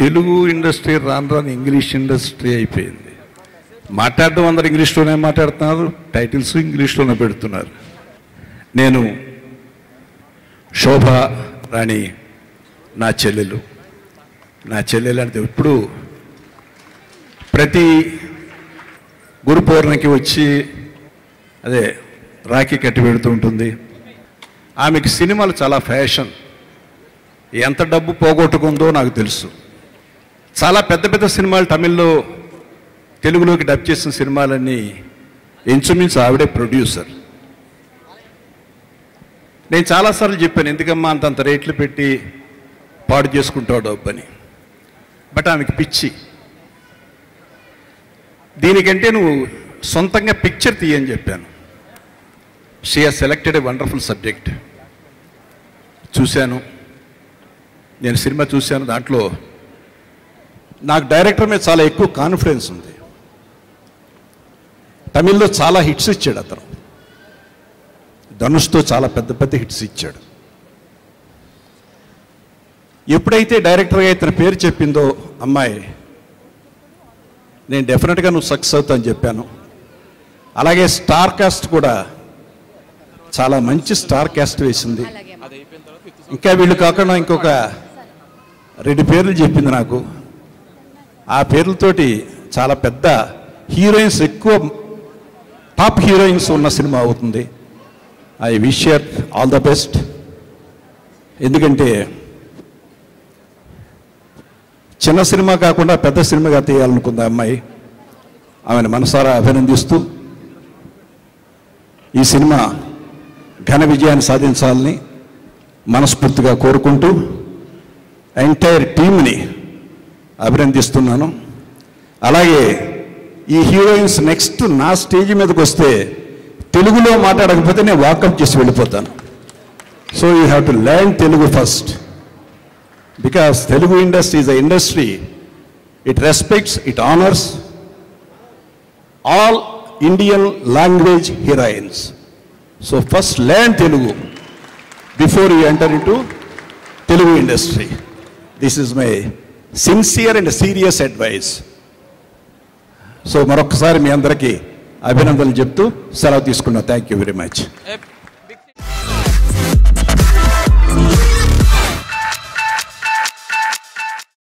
Telugu industry రాను English industry అయిపోయింది. మాట్లాడడం అందరు ఇంగ్లీష్లోనే మాట్లాడుతున్నారు, టైటిల్స్ ఇంగ్లీష్లోనే పెడుతున్నారు. నేను శోభా రాణి నా చెల్లెలు అంటే ఇప్పుడు ప్రతి గురు పౌర్ణమికి వచ్చి అదే రాఖీ కట్టి పెడుతూ ఉంటుంది. ఆమెకి సినిమాలు చాలా ఫ్యాషన్. ఎంత డబ్బు పోగొట్టుకుందో నాకు తెలుసు. చాలా పెద్ద పెద్ద సినిమాలు తమిళ్లో తెలుగులోకి డబ్ చేసిన సినిమాలన్నీ ఇంచుమించు ఆవిడే ప్రొడ్యూసర్. నేను చాలాసార్లు చెప్పాను, ఎందుకమ్మా అంతంత రేట్లు పెట్టి పాడు చేసుకుంటావు డబ్బు అని. బట్ ఆమెకి పిచ్చి. దీనికంటే నువ్వు సొంతంగా పిక్చర్ తీయని చెప్పాను. She has selected a wonderful subject. చూశాను, నేను సినిమా చూశాను. దాంట్లో నాకు డైరెక్టర్ మీద చాలా ఎక్కువ కాన్ఫిడెన్స్ ఉంది. తమిళ్లో చాలా హిట్స్ ఇచ్చాడు అతను. ధనుష్తో చాలా పెద్ద పెద్ద హిట్స్ ఇచ్చాడు. ఎప్పుడైతే డైరెక్టర్గా ఇతని పేరు చెప్పిందో అమ్మాయి, నేను డెఫినెట్గా నువ్వు సక్సెస్ అవుతా అని చెప్పాను. అలాగే స్టార్ కాస్ట్ కూడా చాలా మంచి స్టార్ కాస్ట్ వేసింది. ఇంకా వీళ్ళు కాకుండా ఇంకొక 2 పేర్లు చెప్పింది నాకు. ఆ పేర్లతోటి చాలా పెద్ద హీరోయిన్స్, ఎక్కువ టాప్ హీరోయిన్స్ ఉన్న సినిమా అవుతుంది. I wish your all the best. ఎందుకంటే చిన్న సినిమా కాకుండా పెద్ద సినిమాగా తీయాలనుకుంది అమ్మాయి. ఆమెను మనసారా అభినందిస్తూ ఈ సినిమా ఘన విజయాన్ని సాధించాలని మనస్ఫూర్తిగా కోరుకుంటూ ఎంటైర్ టీమ్ని అభినందిస్తున్నాను. అలాగే ఈ హీరోయిన్స్ నెక్స్ట్ నా స్టేజ్ మీదకి వస్తే తెలుగులో మాట్లాడకపోతే నేను వాకప్ చేసి వెళ్ళిపోతాను. So you have to learn Telugu first, because Telugu industry is a industry. It respects, it honours all Indian language heroines. So first learn Telugu before you enter into Telugu industry. This is my sincere and serious advice. So మరొకసారి మీ అందరికీ అభినందనలు చెప్తూ సెలవు తీసుకున్నా. Thank you very much.